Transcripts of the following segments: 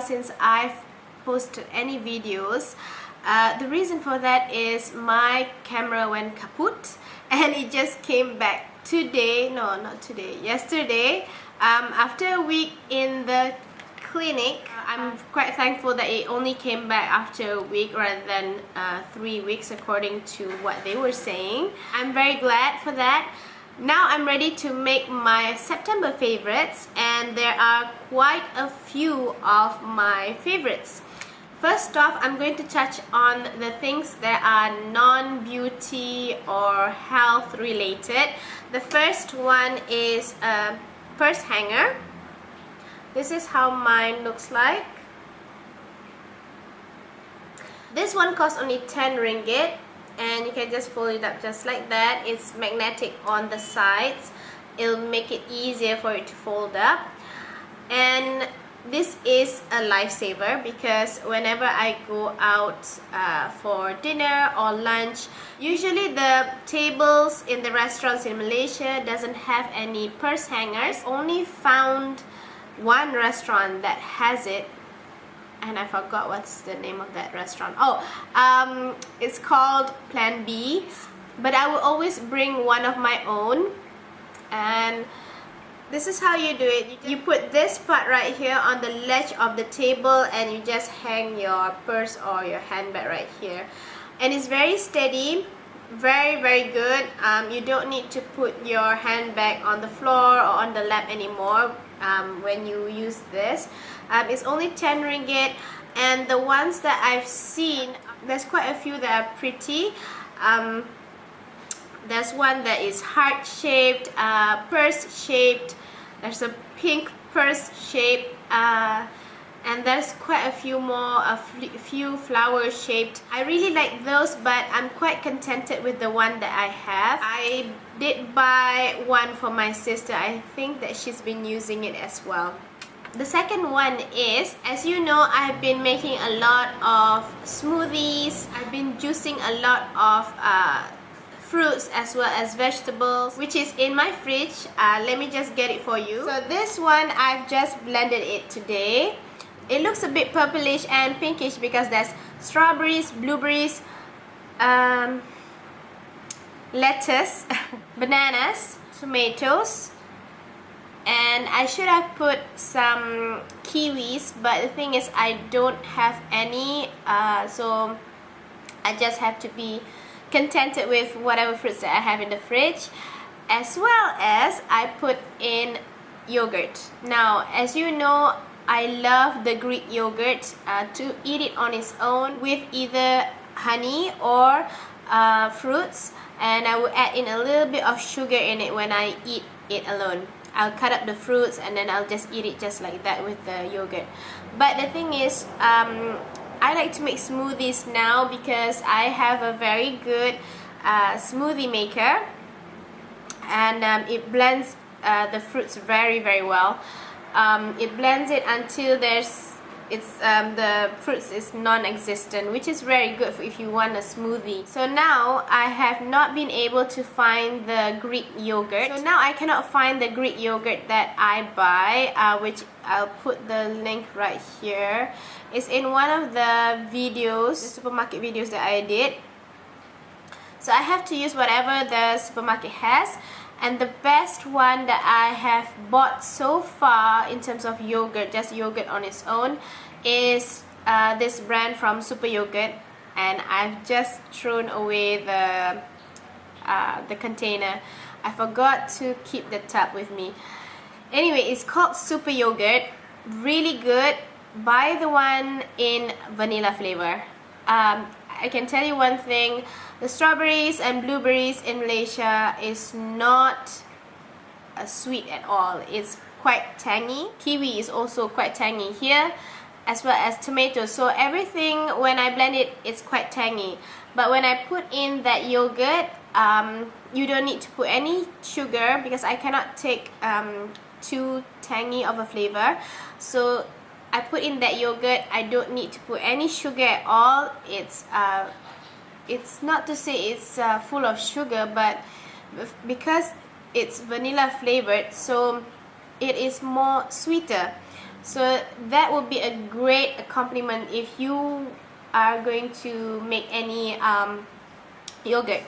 since I've posted any videos. The reason for that is my camera went kaput and it just came back today. No, not today, yesterday. After a week in the clinic. I'm quite thankful that it only came back after a week rather than 3 weeks according to what they were saying. I'm very glad for that. Now I'm ready to make my September favorites, and there are quite a few of my favorites. First off, I'm going to touch on the things that are non-beauty or health related. The first one is a purse hanger. This is how mine looks like. This one costs only 10 ringgit, and you can just fold it up just like that. It's magnetic on the sides. It'll make it easier for it to fold up. And this is a lifesaver because whenever I go out for dinner or lunch, usually the tables in the restaurants in Malaysia doesn't have any purse hangers. Only found one restaurant that has it, and I forgot what's the name of that restaurant. It's called Plan B, but I will always bring one of my own. And this is how you do it. You put this part right here on the ledge of the table, and you just hang your purse or your handbag right here, and it's very steady, very good. You don't need to put your handbag on the floor or on the lap anymore when you use this. It's only 10 ringgit, and the ones that I've seen, there's quite a few that are pretty. There's one that is heart shaped, purse shaped, there's a pink purse shape, and there's quite a few more, a few flower shaped. I really like those, but I'm quite contented with the one that I have. I did buy one for my sister. I think that she's been using it as well. The second one is, as you know, I've been making a lot of smoothies. I've been juicing a lot of fruits as well as vegetables, which is in my fridge. Let me just get it for you. So this one, I've just blended it today. It looks a bit purplish and pinkish because there's strawberries, blueberries, lettuce, bananas, tomatoes, and I should have put some kiwis, but the thing is I don't have any, so I just have to be contented with whatever fruits that I have in the fridge. As well as I put in yogurt. Now, as you know, I love the Greek yogurt, to eat it on its own with either honey or fruits, and I will add in a little bit of sugar in it when I eat it alone. I'll cut up the fruits and then I'll just eat it just like that with the yogurt. But the thing is, I like to make smoothies now because I have a very good smoothie maker, and it blends the fruits very well. It blends it until the fruits is non-existent, which is very good for if you want a smoothie. So now I have not been able to find the Greek yogurt. So now I cannot find the Greek yogurt that I buy, which I'll put the link right here. It's in one of the videos, the supermarket videos that I did. So I have to use whatever the supermarket has. And the best one that I have bought so far in terms of yogurt, just yogurt on its own, is this brand from Super Yogurt, and I've just thrown away the container. I forgot to keep the tub with me. Anyway, it's called Super Yogurt. Really good. Buy the one in vanilla flavor. I can tell you one thing, the strawberries and blueberries in Malaysia is not sweet at all. It's quite tangy. Kiwi is also quite tangy here, as well as tomatoes. So everything, when I blend it, it's quite tangy. But when I put in that yogurt, you don't need to put any sugar because I cannot take too tangy of a flavor. So I put in that yogurt. I don't need to put any sugar at all. It's not to say it's full of sugar, but because it's vanilla flavored, so it is more sweeter. So that would be a great accompaniment if you are going to make any yogurt.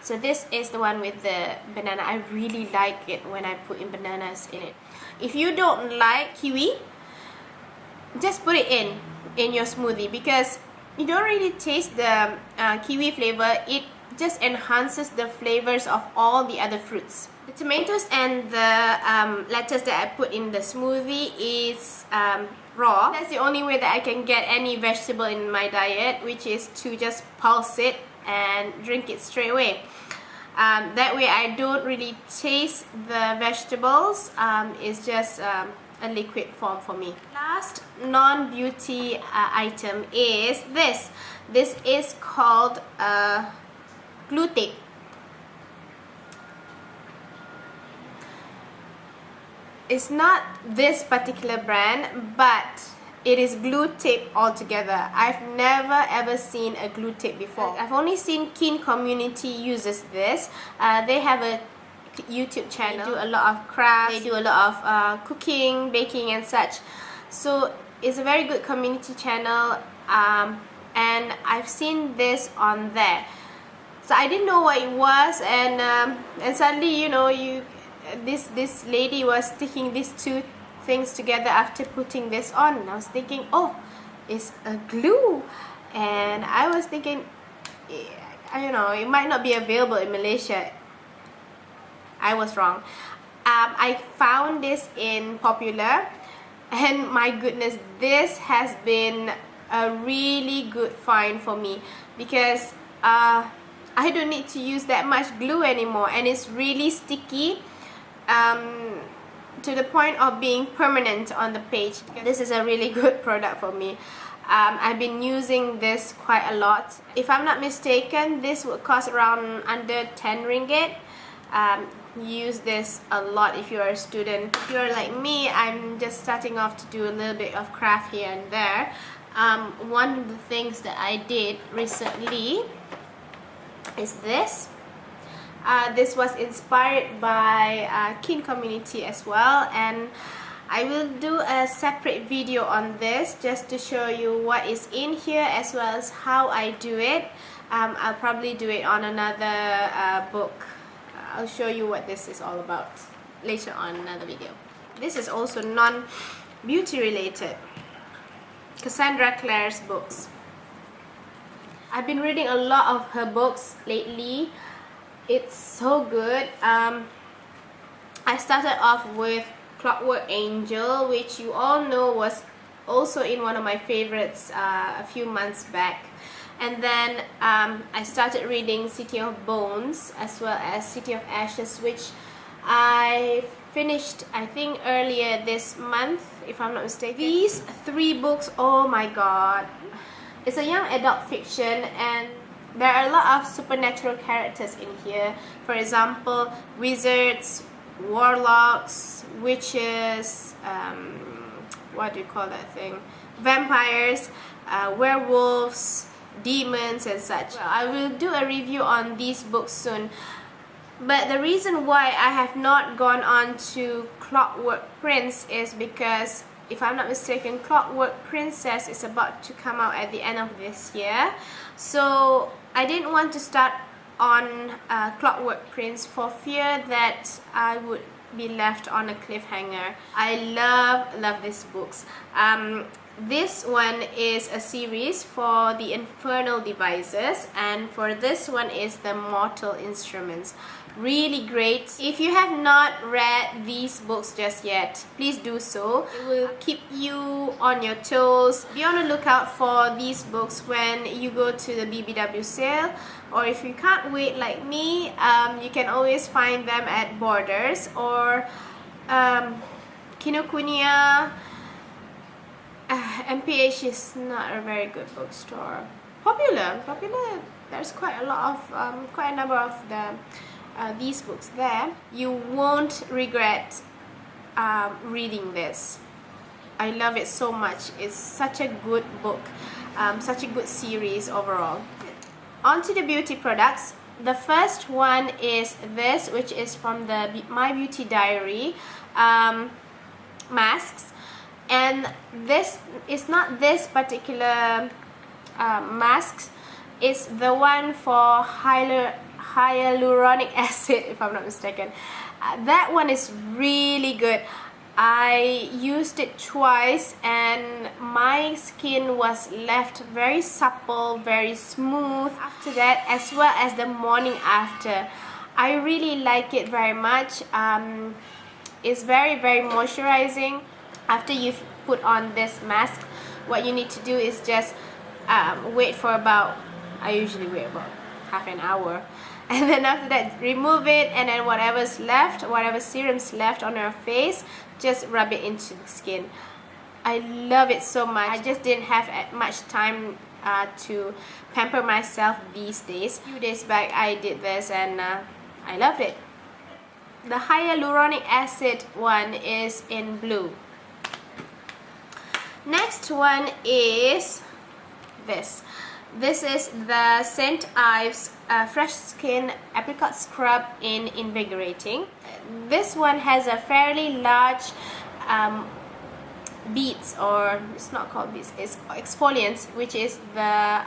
So this is the one with the banana. I really like it when I put in bananas in it. If you don't like kiwi, just put it in your smoothie, because you don't really taste the kiwi flavor. It just enhances the flavors of all the other fruits. The tomatoes and the lettuce that I put in the smoothie is raw. That's the only way that I can get any vegetable in my diet, which is to just pulse it and drink it straight away. That way I don't really taste the vegetables. It's just a liquid form for me. Last non-beauty item is this. This is called glue tape. It's not this particular brand, but it is glue tape altogether. I've never ever seen a glue tape before. I've only seen Keen Community uses this. They have a YouTube channel. They do a lot of crafts. They do a lot of cooking, baking and such. So it's a very good community channel, and I've seen this on there. So I didn't know what it was, and suddenly, you know, this lady was sticking these two things together after putting this on, and I was thinking, oh, it's a glue. And I was thinking, I don't know, it might not be available in Malaysia. I was wrong. I found this in Popular, and my goodness, this has been a really good find for me, because I don't need to use that much glue anymore, and it's really sticky to the point of being permanent on the page. This is a really good product for me. I've been using this quite a lot. If I'm not mistaken, this would cost around under 10 ringgit. Use this a lot if you're a student. If you're like me, I'm just starting off to do a little bit of craft here and there. One of the things that I did recently is this. This was inspired by Keen Community as well, and I will do a separate video on this just to show you what is in here as well as how I do it. I'll probably do it on another book. I'll show you what this is all about later on in another video. This is also non-beauty related. Cassandra Clare's books. I've been reading a lot of her books lately. It's so good. I started off with Clockwork Angel, which you all know was also in one of my favorites a few months back. And then I started reading City of Bones as well as City of Ashes, which I finished, I think, earlier this month, if I'm not mistaken. These three books, oh my god. It's a young adult fiction, and there are a lot of supernatural characters in here. For example, wizards, warlocks, witches, what do you call that thing? Vampires, werewolves, demons and such. Well, I will do a review on these books soon. But the reason why I have not gone on to Clockwork Prince is because, if I'm not mistaken, Clockwork Princess is about to come out at the end of this year. So I didn't want to start on Clockwork Prince for fear that I would be left on a cliffhanger. I love these books. This one is a series for the Infernal Devices, and for this one is the Mortal Instruments. Really great. If you have not read these books just yet, please do so. It will keep you on your toes. Be on the lookout for these books when you go to the BBW sale, or if you can't wait like me, you can always find them at Borders or Kinokuniya. MPH is not a very good bookstore. Popular, there's quite a number of these books there. You won't regret reading this. I love it so much. It's such a good book, such a good series overall. On to the beauty products. The first one is this, which is from the My Beauty Diary masks. And this is not this particular mask, it's the one for hyaluronic acid, if I'm not mistaken. That one is really good. I used it twice and my skin was left very supple, very smooth after that, as well as the morning after. I really like it very much. It's very moisturizing. After you've put on this mask, what you need to do is just wait for about, I usually wait about half an hour, and then after that remove it, and then whatever's left, whatever serum's left on your face, just rub it into the skin. I love it so much. I just didn't have much time to pamper myself these days. A few days back I did this and I loved it. The hyaluronic acid one is in blue. Next one is this. This is the St. Ives Fresh Skin Apricot Scrub in Invigorating. This one has a fairly large beads, or it's not called beads, it's exfoliants, which is the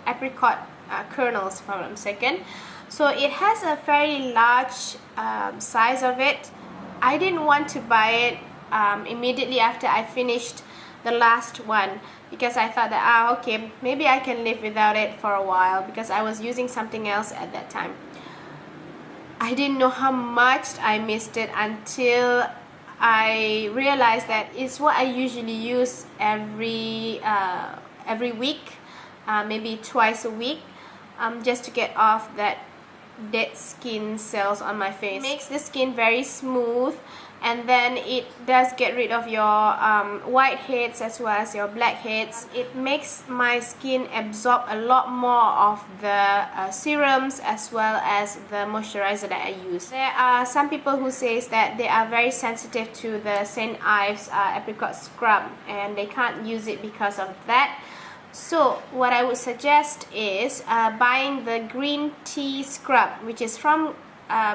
apricot kernels, if I'm not mistaken. So it has a fairly large size of it. I didn't want to buy it immediately after I finished the last one, because I thought that okay, maybe I can live without it for a while, because I was using something else at that time. I didn't know how much I missed it until I realized that it's what I usually use every week, maybe twice a week, just to get off that dead skin cells on my face. It makes the skin very smooth, and then it does get rid of your whiteheads as well as your blackheads. It makes my skin absorb a lot more of the serums as well as the moisturizer that I use. There are some people who say that they are very sensitive to the St. Ives Apricot Scrub and they can't use it because of that. So what I would suggest is buying the green tea scrub, which is from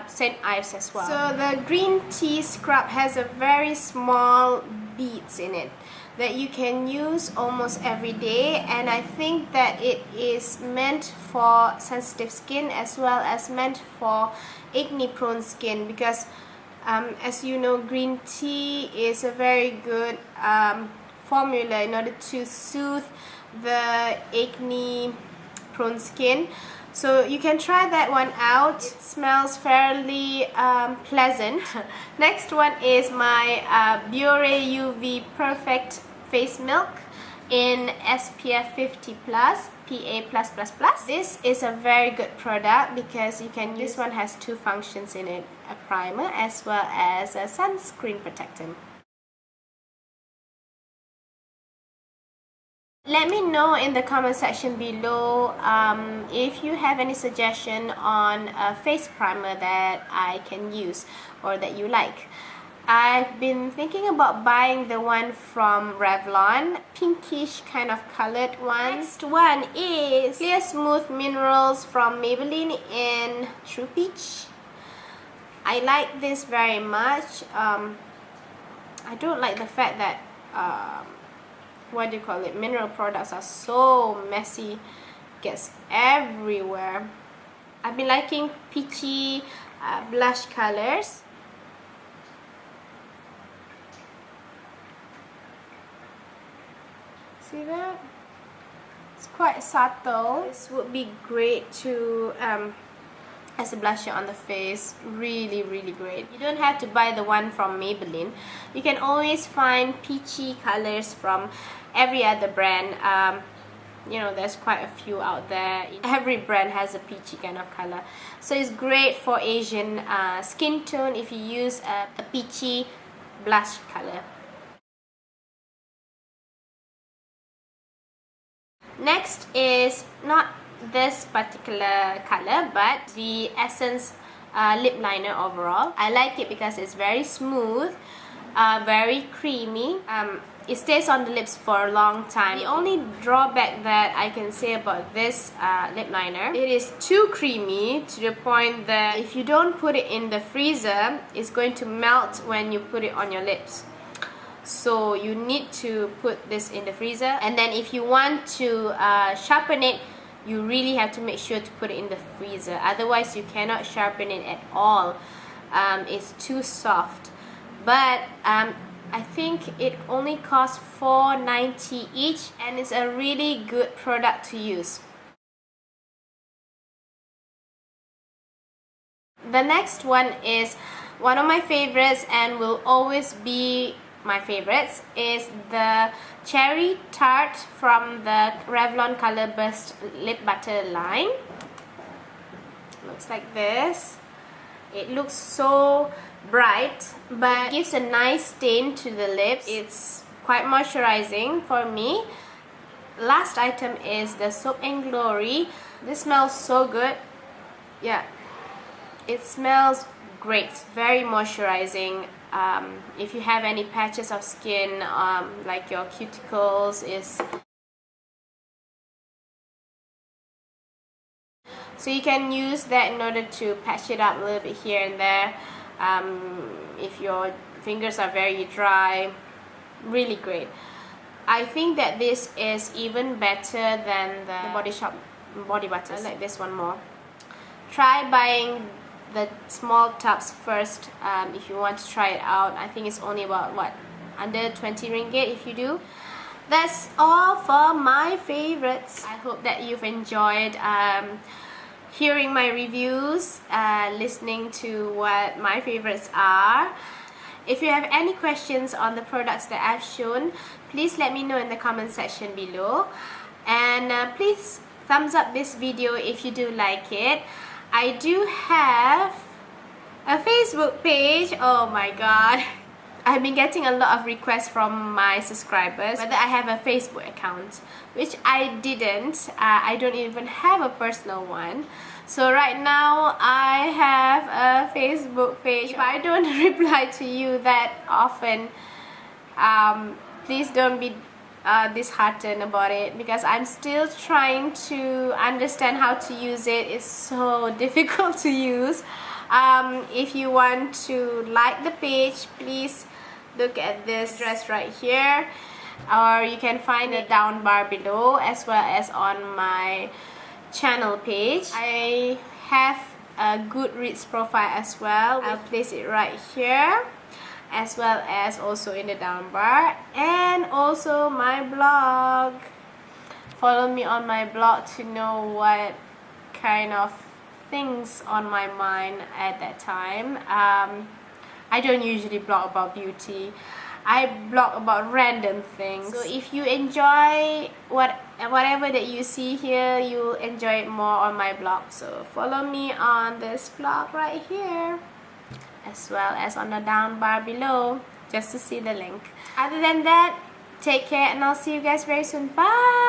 St. Ives as well. So the green tea scrub has a very small beads in it that you can use almost every day, and I think that it is meant for sensitive skin as well as meant for acne prone skin, because as you know, green tea is a very good formula in order to soothe the acne prone skin. So you can try that one out. It smells fairly pleasant. Next one is my Biore UV Perfect Face Milk in SPF 50+, PA+++. This is a very good product because you can use, this one has two functions in it, a primer as well as a sunscreen protectant. Let me know in the comment section below if you have any suggestion on a face primer that I can use or that you like. I've been thinking about buying the one from Revlon, pinkish kind of colored one. Next one is Clear Smooth Minerals from Maybelline in True Peach. I like this very much. I don't like the fact that what do you call it, mineral products are so messy, gets everywhere. I've been liking peachy blush colors. See that? It's quite subtle. This would be great to as a blusher on the face. Really great. You don't have to buy the one from Maybelline. You can always find peachy colors from every other brand. You know, there's quite a few out there. Every brand has a peachy kind of color, so it's great for Asian skin tone if you use a peachy blush color. Next is not this particular color, but the Essence lip liner overall. I like it because it's very smooth, very creamy. It stays on the lips for a long time. The only drawback that I can say about this lip liner, it is too creamy to the point that if you don't put it in the freezer, it's going to melt when you put it on your lips. so you need to put this in the freezer. And then if you want to sharpen it, you really have to make sure to put it in the freezer, otherwise you cannot sharpen it at all. It's too soft. But I think it only costs $4.90 each, and it's a really good product to use. The next one is one of my favorites and will always be my favorites, is the Cherry Tart from the Revlon Color Burst Lip Butter line. Looks like this. It looks so bright, but gives a nice stain to the lips. It's quite moisturizing for me. Last item is the Soap and Glory. This smells so good. Yeah, it smells great, very moisturizing. If you have any patches of skin, like your cuticles so you can use that in order to patch it up a little bit here and there. If your fingers are very dry, really great. I think that this is even better than the Body Shop body butter. I like this one more. Try buying the small tubs first if you want to try it out. I think it's only about what, under 20 ringgit if you do. That's all for my favorites. I hope that you've enjoyed hearing my reviews, listening to what my favorites are. If you have any questions on the products that I've shown, please let me know in the comment section below. And please thumbs up this video if you do like it. I do have a Facebook page. Oh my god, I've been getting a lot of requests from my subscribers whether I have a Facebook account, which I didn't. I don't even have a personal one. So right now I have a Facebook page. If I don't reply to you that often, please don't be disheartened about it, because I'm still trying to understand how to use it. It's so difficult to use. If you want to like the page, please look at this address right here, or you can find it down bar below, as well as on my channel page. I have a Goodreads profile as well. I'll place it right here, as well as also in the down bar, and also my blog. Follow me on my blog to know what kind of things on my mind at that time. I don't usually blog about beauty. I blog about random things. So if you enjoy whatever that you see here, you'll enjoy it more on my blog. So follow me on this blog right here, as well as on the down bar below, just to see the link. Other than that, take care, and I'll see you guys very soon. Bye!